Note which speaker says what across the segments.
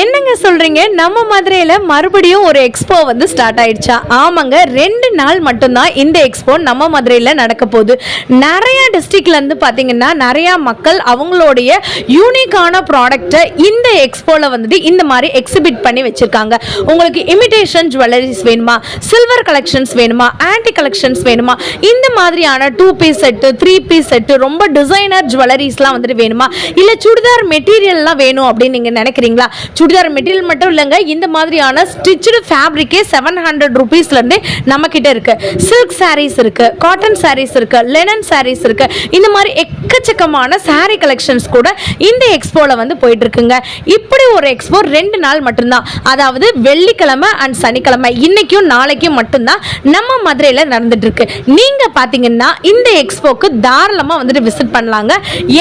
Speaker 1: என்னங்க சொல்றீங்க? நம்ம மதுரையில மறுபடியும் ஒரு எக்ஸ்போ வந்து ஸ்டார்ட் ஆயிடுச்சா? ஆமாங்க. 2 நாள் மட்டும் தான் இந்த எக்ஸ்போ நம்ம மதுரையில நடக்க போகுது. நெறைய டிஸ்ட்ரிக்ட்ல இருந்து பாத்தீங்கன்னா, நெறைய மக்கள் அவங்களுடைய யூனிக்கான ப்ராடக்ட்ட இந்த எக்ஸ்போல வந்துட்டு இந்த மாரி எக்ஸிபிட் பண்ணி வச்சிருக்காங்க. உங்களுக்கு இமிடேஷன் ஜுவல்லரிஸ் வேணுமா? சில்வர் கலெக்ஷன்ஸ் வேணுமா? ஆன்டிக் கலெக்ஷன்ஸ் வேணுமா? இந்த மாதிரியான 2 பீஸ் செட், 3 பீஸ் செட் ரொம்ப டிசைனர் ஜுவல்லரிஸ்லாம் வந்துட்டு வேணுமா? இல்ல சுடிதார் மெட்டீரியல்லாம் வேணும் அப்படின்னு நீங்க நினைக்கிறீங்களா? சுடிதார் மெட்டீரியல் மட்டும் இல்லைங்க, இந்த மாதிரியான ஸ்டிச்சு ஃபேப்ரிக்கே 700 ருபீஸ்ல இருந்தே நம்ம கிட்ட இருக்கு. சில்க் சாரீஸ் இருக்கு, காட்டன் சாரீஸ் இருக்கு, லெனன் சாரீஸ் இருக்கு. இந்த மாதிரி எக்கச்சக்கமான சாரீ கலெக்ஷன்ஸ் கூட இந்த எக்ஸ்போல வந்து போயிட்டு இருக்குங்க. இப்படி ஒரு எக்ஸ்போ 2 நாள் மட்டும்தான், அதாவது வெள்ளிக்கிழமை அண்ட் சனிக்கிழமை, இன்னைக்கும் நாளைக்கும் மட்டும்தான் நம்ம மதுரையில நடந்துட்டு இருக்கு. நீங்க பாத்தீங்கன்னா இந்த எக்ஸ்போக்கு தாராளமா வந்துட்டு விசிட் பண்ணலாங்க.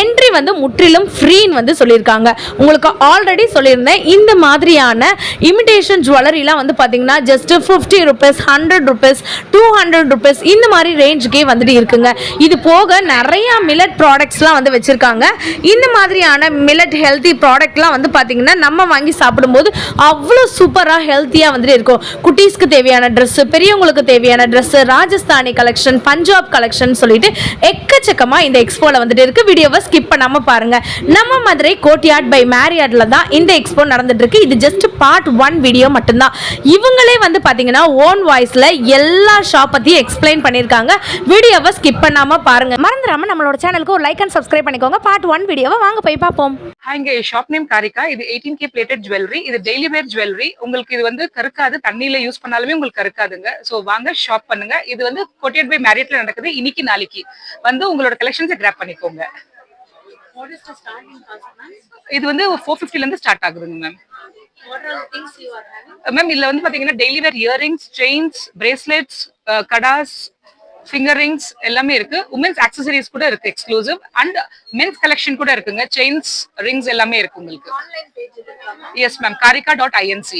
Speaker 1: என்ட்ரி வந்து முற்றிலும் ஃப்ரீன்னு வந்து சொல்லியிருக்காங்க. உங்களுக்கு ஆல்ரெடி சொல்லியிருந்தேன், இந்த மாதிரியான இமிடேஷன் ஜுவல்லரிலாம் வந்து பார்த்தீங்கன்னா ஜஸ்ட் 50 ருபீஸ், 100 ருபீஸ், 200 ருபீஸ் இந்த மாதிரி ரேஞ்சுக்கே வந்துட்டு இருக்குங்க. இது போக நிறைய மில்லட் ப்ராடக்ட்ஸ்லாம் வந்து வச்சிருக்காங்க. இந்த மாதிரியான மில்லட் ஹெல்த்தி ப்ராடக்ட்லாம் வந்து பார்த்தீங்கன்னா நம்ம வாங்கி சாப்பிடும்போது அவ்வளோ சூப்பராக ஹெல்த்தியாக வந்துட்டு இருக்கும். குட்டீஸ்க்கு தேவையான ட்ரெஸ்ஸு, பெரியவங்களுக்கு தேவையான dress, Rajasthani collection, Punjab collection சொல்லிட்டு எக்கச்சக்கமாக இந்த எக்ஸ்போவில் வந்துட்டு இருக்கு. வீடியோவை ஸ்கிப் பண்ணாமல் பாருங்க. நம்ம மதுரை கோட்யார்ட் பை மேரியார்ட்ல தான் இந்த எக்ஸ்போ நடந்துட்டு இருக்கு. இது ஜஸ்ட் பார்ட் 1 வீடியோ மட்டும்தான். இவங்களே வந்து பாத்தீங்கன்னா ஓன் வாய்ஸ்ல எல்லா ஷாப் பத்தியும் எக்ஸ்பிளைன் பண்ணிருக்காங்க. வீடியோவை ஸ்கிப் பண்ணாம பாருங்க. மறந்துடாம நம்மளோட சேனலுக்கு ஒரு லைக் அண்ட் சப்ஸ்கிரைப் பண்ணிக்கோங்க. பார்ட் 1 வீடியோவை வாங்க போய் பார்ப்போம்.
Speaker 2: இங்க ஷாப் நேம் காரிகா. இது 18K பிளேட்டட் ஜுவல்லரி. இது டெய்லி வேர் ஜுவல்லரி. உங்களுக்கு இது வந்து கருக்காது, தண்ணியில யூஸ் பண்ணாலுமே உங்களுக்கு கருக்காதுங்க. சோ வாங்க ஷாப் பண்ணுங்க. இது வந்து கோட்யார்ட் பை மேரியார்ட்ல நடக்குது. இன்னைக்கு நாளைக்கு வந்து உங்களோட கலெக்ஷன்ஸை கிராப் பண்ணிக்கோங்க. இது வந்து 450ல இருந்து ஸ்டார்ட் ஆகுதுங்க மேம். மேம் இதுல வந்து பாத்தீங்கன்னா daily wear earrings, chains, bracelets, கடாஸ், ஃபிங்கர் ரிங்ஸ் எல்லாமே இருக்கு. உமன்ஸ் ஆக்சசரிஸ் கூட இருக்கு எக்ஸ்க்ளூசிவ். அண்ட் மென்ஸ் கலெக்ஷன் கூட இருக்குங்க. செயின்ஸ், ரிங்ஸ் எல்லாமே இருக்கு உங்களுக்கு. Yes ma'am, karika.inc.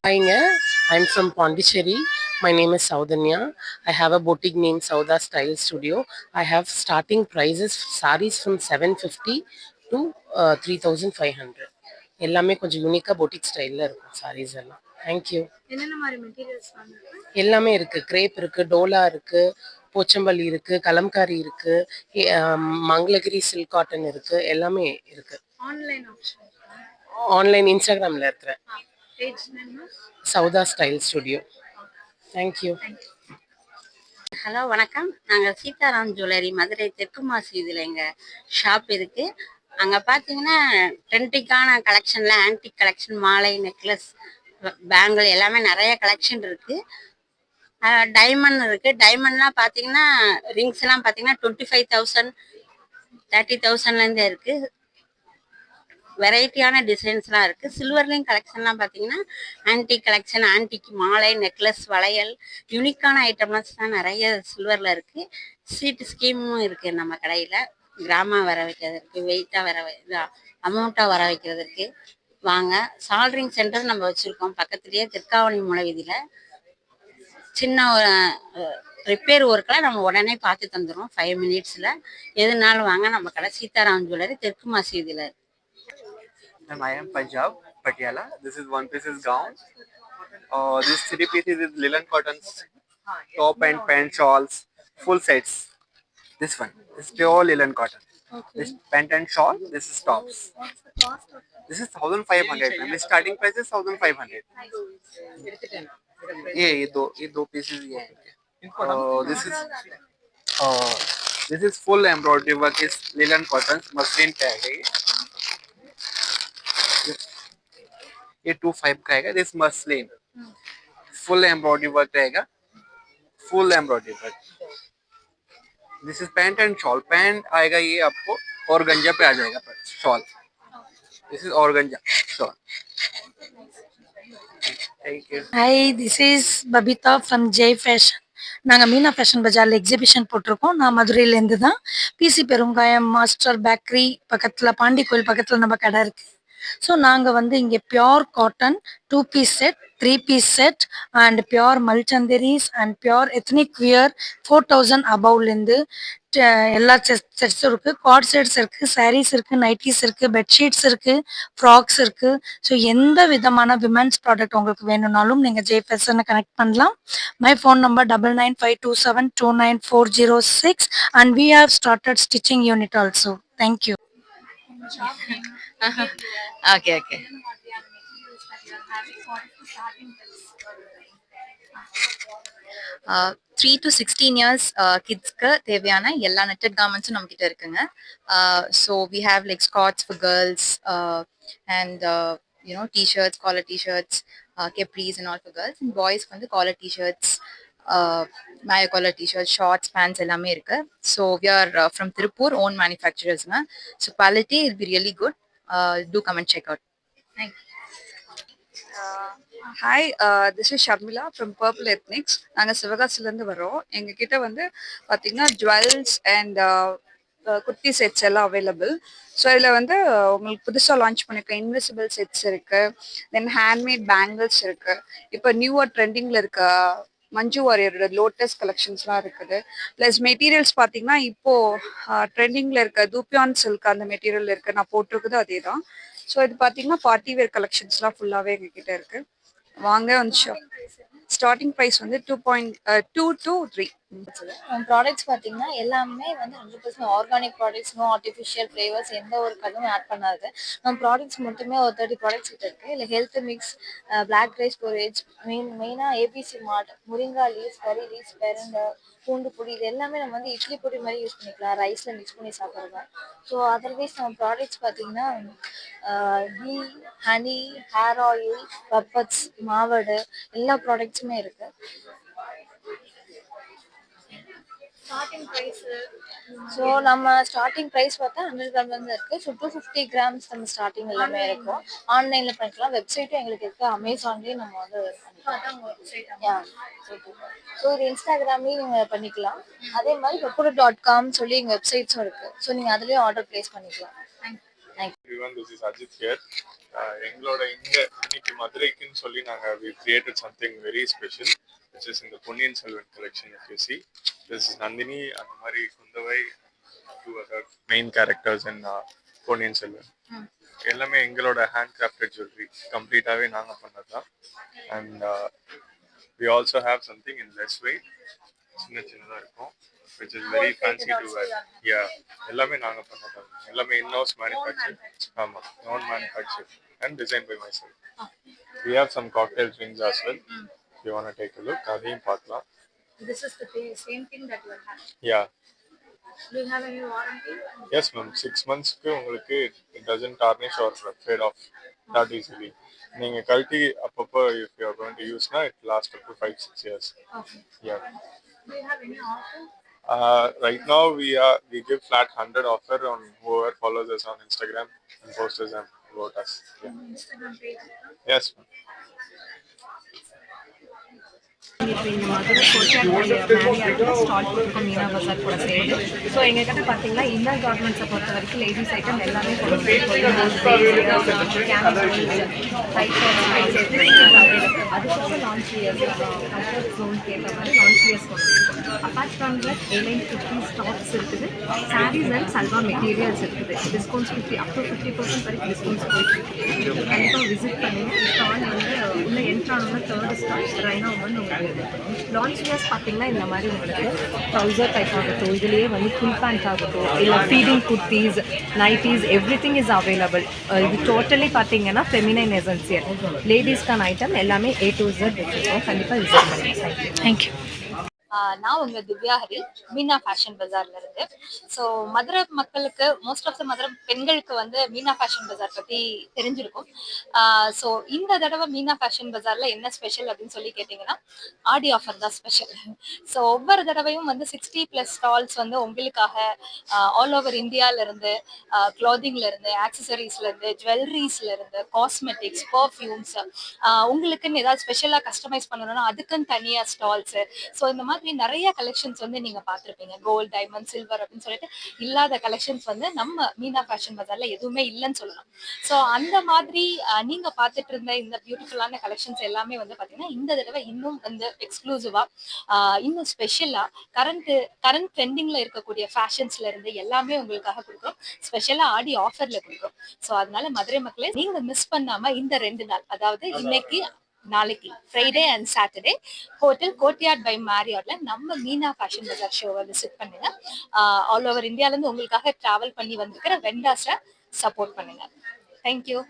Speaker 3: Hi, I'm from Pondicherry. My name is Saudanya. I have a boutique named Sauda Style Studio. I have starting prices sarees from 750 to 3500. எல்லாமே கொஞ்சம் யூனிக்கா boutique ஸ்டைல்ல இருக்கும் sarees எல்லாம். Thank you.
Speaker 1: என்னென்ன மாதிரி மெட்டீரியல்ஸ் வாங்க?
Speaker 3: எல்லாமே இருக்கு. கிரேப் இருக்கு, டோலா இருக்கு, போச்சம்பள்ளி இருக்கு, கலம்காரி இருக்கு, மங்களகிரி சில்க் காட்டன் இருக்கு, எல்லாமே இருக்கு.
Speaker 1: Online option.
Speaker 3: ஆன்லைன் இன்ஸ்டாகிராம்ல இருக்கேன்.
Speaker 1: Page name
Speaker 3: Soudha style studio. Thank you.
Speaker 4: Hello வணக்கம். நாங்கள் சீதாராம் ஜுவல்லரி மதுரை தெற்கு மாசி இதில் எங்கள் ஷாப் இருக்குது. அங்கே பார்த்தீங்கன்னா ட்ரெண்டிக்கான கலெக்ஷனில் ஆன்டிக் கலெக்ஷன், மாலை, நெக்லஸ், பேங்கிள் எல்லாமே நிறைய கலெக்ஷன் இருக்குது. டைமண்ட் இருக்குது. டைமண்ட்லாம் பார்த்தீங்கன்னா ரிங்ஸ்லாம் பார்த்தீங்கன்னா 25,000, 30,000லேருந்தே இருக்குது. வெரைட்டியான டிசைன்ஸ்லாம் இருக்குது. சில்வர்லிங் கலெக்ஷன்லாம் பார்த்தீங்கன்னா ஆன்டிக் கலெக்ஷன், ஆன்டிக் மாலை, நெக்லஸ், வளையல், யூனிக்கான ஐட்டம்ஸ் தான் நிறைய சில்வரில் இருக்குது. சீட்டு ஸ்கீமும் இருக்குது நம்ம கடையில். கிராமாக வர வைக்கிறது இருக்குது, வெயிட்டாக வர அமௌண்ட்டாக வர வைக்கிறது இருக்குது. வாங்க. சால்ட்ரிங் சென்டர் நம்ம வச்சுருக்கோம் பக்கத்துலேயே, திருக்காவணி மூலவீதியில். சின்ன ரிப்பேர் ஒர்க்கெலாம் நம்ம உடனே பார்த்து தந்துடுவோம் 5 மினிட்ஸில். எதுனாலும் வாங்க. நம்ம கடை சீதாராம் ஜுவல்லரி தெற்கு மசீதியில் இருக்குது.
Speaker 5: I am Punjab, Patiala. This is one pieces gown. This 3 pieces is linen cottons, top and pant shawls, full sets. This one is pure linen cotton. Okay. This pant and shawl. This is tops.
Speaker 1: What's the cost of it?
Speaker 5: This is 1,500. And the starting price is 1,500. ये दो pieces ये. This is full embroidery work. Is linen cotton, muslin का है ये 25 का है. This muslin full embroidery work रहेगा. Full embroidery work. This is pant and shawl. Pant आएगा ये आपको ऑर्गेंजा पे आ जाएगा. Shawl this is organza shawl. Thank you.
Speaker 6: Hi, this is Babita from Jai fashion. நாங்கள் மீனா ஃபேஷன் பஜாரில் எக்ஸிபிஷன் போட்டிருக்கோம். நான் மதுரையிலேருந்து தான். பிசி பெருங்காயம் மாஸ்டர் பேக்கரி பக்கத்தில், பாண்டி கோயில் பக்கத்தில் நம்ம கடை இருக்குது. ஸோ நாங்கள் வந்து இங்கே pure cotton 2 piece set 3-piece set and pure mulchanderis and pure ethnic wear 4000 above-லேருந்து எல்லா செட்ஸும் இருக்குது. கார்ட் செட்ஸ் இருக்குது, சாரீஸ் இருக்குது, நைட்டிஸ் இருக்குது, பெட்ஷீட்ஸ் இருக்குது, ஃப்ராக்ஸ் இருக்குது. ஸோ எந்த விதமான விமென்ஸ் ப்ராடக்ட் உங்களுக்கு வேணும்னாலும் நீங்கள் ஜே ஃபேஷனை கனெக்ட் பண்ணலாம். My phone number 9952729406 and we have started stitching unit also. Thank you.
Speaker 7: Okay. 3 to 16 years kidsக்கு தேவையான எல்லா நெட்டட் கார்மெண்ட்ஸும் நம்ம கிட்ட இருக்குங்க. So we have like skirts for girls and t-shirts, collar t-shirts, capris and all for girls. And boys வந்து collar t-shirts, mayo collar t-shirts, shorts, pants எல்லாமே இருக்கு. So we are from Tirupur, own manufacturers-ங்க. So quality will be really good. Do come and check out. Thank you.
Speaker 8: Hi, this is Sharmila from purple ethnics. நாங்கள் சிவகாசிலேருந்து வரோம். எங்ககிட்ட வந்து பார்த்திங்கன்னா jewels and kurti sets எல்லாம் available. So இதில் வந்து உங்களுக்கு புதுசாக லான்ச் பண்ணியிருக்க இன்விசிபிள் செட்ஸ் இருக்குது, தென் ஹேண்ட்மேட் பேங்கிள்ஸ் இருக்குது. இப்போ நியூவாக ட்ரெண்டிங்கில் இருக்க மஞ்சு வாரியரோட லோட்டஸ் கலெக்ஷன்ஸ்லாம் இருக்குது. ப்ளஸ் மெட்டீரியல்ஸ் பார்த்தீங்கன்னா இப்போது ட்ரெண்டிங்கில் இருக்க தூப்பியான் சில்க் அந்த மெட்டீரியல் இருக்குது. நான் போட்டிருக்குது அதே தான். ஸோ இது பார்த்தீங்கன்னா பார்ட்டி வேர் கலெக்ஷன்ஸ்லாம் ஃபுல்லாகவே எங்ககிட்ட இருக்குது. வாங்க வந்து ஸ்டார்டிங் ப்ரைஸ் வந்து 2.2 to 3.
Speaker 9: ப்ராடக்ட்ஸ் பார்த்தீங்கன்னா எல்லாமே வந்து 100% organic products, no artificial flavours, எந்த ஒரு கலரும் ஆட் பண்ணாது. நம்ம ப்ராடக்ட்ஸ் மட்டுமே ஒரு 30 ப்ராடக்ட்ஸ் கிட்ட இருக்குது. இல்லை health mix, black rice storage, மெயினாக ஏபிசி மார்ட், முருங்கா லீவ்ஸ், கறி லீவ்ஸ், பெரண்டை, பூண்டு பொடி, இது எல்லாமே நம்ம வந்து இட்லி பொடி மாதிரி யூஸ் பண்ணிக்கலாம், ரைஸில் மிக்ஸ் பண்ணி சாப்பிட்றது. ஸோ அதர்வைஸ் நம்ம ப்ராடக்ட்ஸ் பார்த்தீங்கன்னா ghee, honey, hair oil, papads, மாவடு எல்லா ப்ராடக்ட்ஸுமே இருக்குது. ஸோ நம்ம ஸ்டார்டிங் ப்ரைஸ் பார்த்தா 100 கிராம்லேருந்து இருக்குது. ஸோ 250 கிராம்ஸ் நம்ம ஸ்டார்டிங் எல்லாமே இருக்கும். ஆன்லைனில் பண்ணிக்கலாம், வெப்சைட்டும் எங்களுக்கு இருக்குது, அமேசான்லேயும் நம்ம வந்து பண்ணிக்கலாம். ஸோ இது இன்ஸ்டாகிராம்லேயும் நீங்கள் பண்ணிக்கலாம். அதே மாதிரி வெப்புடு.com சொல்லி எங்கள் வெப்சைட்ஸும் இருக்குது. ஸோ நீங்கள் அதுலேயும் ஆர்டர் ப்ளேஸ் பண்ணிக்கலாம்.
Speaker 10: Everyone, this is Ajit here. எங்களோட இன்னைக்கு மதுரைக்குன்னு சொல்லி நாங்கள் we created something very special, which is in the Ponniyin Selvan collection. If you see, this is Nandini, அந்த மாதிரி Kundavai, two other main characters in Ponniyin Selvan. எல்லாமே எங்களோட hand crafted jewellery, கம்ப்ளீட்டாகவே நாங்கள் பண்ணது தான். And we also have something in less weight, சின்னதாக இருக்கும், which is very fancy to wear. Yeah, எல்லாமே நாங்க பண்ணது, எல்லாமே in-house manufactured. ஆமா, own manufactured and designed by myself. We have some cocktail drinks as well. If you want to take a look, அதையும் பார்க்கலாம்.
Speaker 9: This is the same thing that you have.
Speaker 10: Yeah.
Speaker 9: Do you have any warranty?
Speaker 10: Yes ma'am, 6 monthsக்கு உங்களுக்கு it doesn't tarnish or fade off that easily. நீங்க கழட்டி அப்பப்போ if you are going to use na, it lasts up to 5-6 years.
Speaker 9: Okay.
Speaker 10: Yeah.
Speaker 9: Do you have any offer?
Speaker 10: Right now we give flat 100 offer on whoever follows us on Instagram and posts us about us. Yeah.
Speaker 9: Instagram page.
Speaker 10: Yes ma'am.
Speaker 1: இப்போ இந்த Madurai மேரியாட்டில் stall போட்டிருக்கோம் மீனா பஜார் கூட சேர்ந்து. So எங்ககிட்ட பார்த்தீங்கன்னா inner கார்மெண்ட்ஸை பொறுத்த வரைக்கும் ladies item எல்லாமே அதுக்கப்புறம் லான்ச் இயர்ஸ் கம்ஃபர்ட் ஜோனுக்கு ஏற்ற மாதிரி லான்ச் இயர்ஸ் கொடுத்துருக்கோம். Apart from that A9 50 stocks இருக்குது, சாரீஸ் அண்ட் சல்வா மெட்டீரியல்ஸ் இருக்குது. டிஸ்கவுண்ட்ஸ் 50 up to 50% வரைக்கும் டிஸ்கவுண்ட்ஸ் போயிட்டு கண்டிப்பாக விசிட் பண்ணுங்கள். ஸ்டால் வந்து உள்ள என்ட்ரானோட 3rd ஸ்டால் ரைனா உமன் உங்களுக்கு லான்ச் இயர்ஸ் பார்த்தீங்கன்னா இந்த மாதிரி உங்களுக்கு ட்ரௌசர் டைப் ஆகட்டும், இதுலேயே வந்து ஃபுல் பேண்ட் ஆகட்டும், இல்லை feeding kurtis, nighties, every thing is available. இது டோட்டலி பார்த்தீங்கன்னா ஃபெமினைன் எசென்சியல் லேடிஸ்க்கான ஐட்டம் எல்லாமே A to Z வச்சுருக்கோம். கண்டிப்பாக விசிட் பண்ணுங்கள்.
Speaker 6: தேங்க்யூ.
Speaker 9: நான் உங்க திவ்யா ஹரி, மீனா ஃபேஷன் பஜார்ல இருந்து. ஸோ மதுரை மக்களுக்கு, மோஸ்ட் ஆஃப் த மதுரை பெண்களுக்கு வந்து மீனா ஃபேஷன் பஜார் பத்தி தெரிஞ்சிருக்கும். ஸோ இந்த தடவை மீனா ஃபேஷன் பஜார்ல என்ன ஸ்பெஷல் அப்படின்னு சொல்லி கேட்டிங்கன்னா ஆடி ஆஃபர் தான் ஸ்பெஷல். ஸோ ஒவ்வொரு தடவையும் வந்து 60+ ஸ்டால்ஸ் வந்து உங்களுக்காக ஆல் ஓவர் இந்தியால இருந்து, கிளாத்திங்ல இருந்து, ஆக்சசரிஸ்ல இருந்து, ஜுவல்லரிஸ்ல இருந்து, காஸ்மெட்டிக்ஸ், பர்ஃப்யூம்ஸ், உங்களுக்குன்னு ஏதாவது ஸ்பெஷலா கஸ்டமைஸ் பண்ணணும்னா அதுக்குன்னு தனியா ஸ்டால்ஸ். ஸோ இந்த மாதிரி
Speaker 7: மாதிரி நிறைய கலெக்ஷன்ஸ் வந்து நீங்க பார்த்திருப்பீங்க. கோல்ட், டைமண்ட், சில்வர் அப்படின்னு சொல்லிட்டு இல்லாத கலெக்ஷன்ஸ் வந்து நம்ம மீனா ஃபேஷன் பஜார்ல எதுவுமே இல்லைன்னு சொல்லலாம். ஸோ அந்த மாதிரி நீங்க பார்த்துட்டு இருந்த இந்த பியூட்டிஃபுல்லான கலெக்ஷன்ஸ் எல்லாமே வந்து பாத்தீங்கன்னா இந்த தடவை இன்னும் வந்து எக்ஸ்க்ளூசிவா இன்னும் ஸ்பெஷலா கரண்ட் ட்ரெண்டிங்ல இருக்கக்கூடிய ஃபேஷன்ஸ்ல இருந்து எல்லாமே உங்களுக்காக கொடுக்குறோம். ஸ்பெஷலா ஆடி ஆஃபர்ல கொடுக்குறோம். ஸோ அதனால மதுரை மக்களே நீங்க மிஸ் பண்ணாம இந்த 2 நாள், அதாவது இன்னைக்கு நாளைக்கு Friday and Saturday hotel courtyard by மேரியாட்ல நம்ம மீனா ஃபேஷன் பஜார் ஷோவை விசிட் பண்ணுங்க. ஆல் ஓவர் இந்தியால இருந்து உங்களுக்காக டிராவல் பண்ணி வந்திருக்கிற வெண்டாஸை சப்போர்ட் பண்ணுங்க. தேங்க்யூ.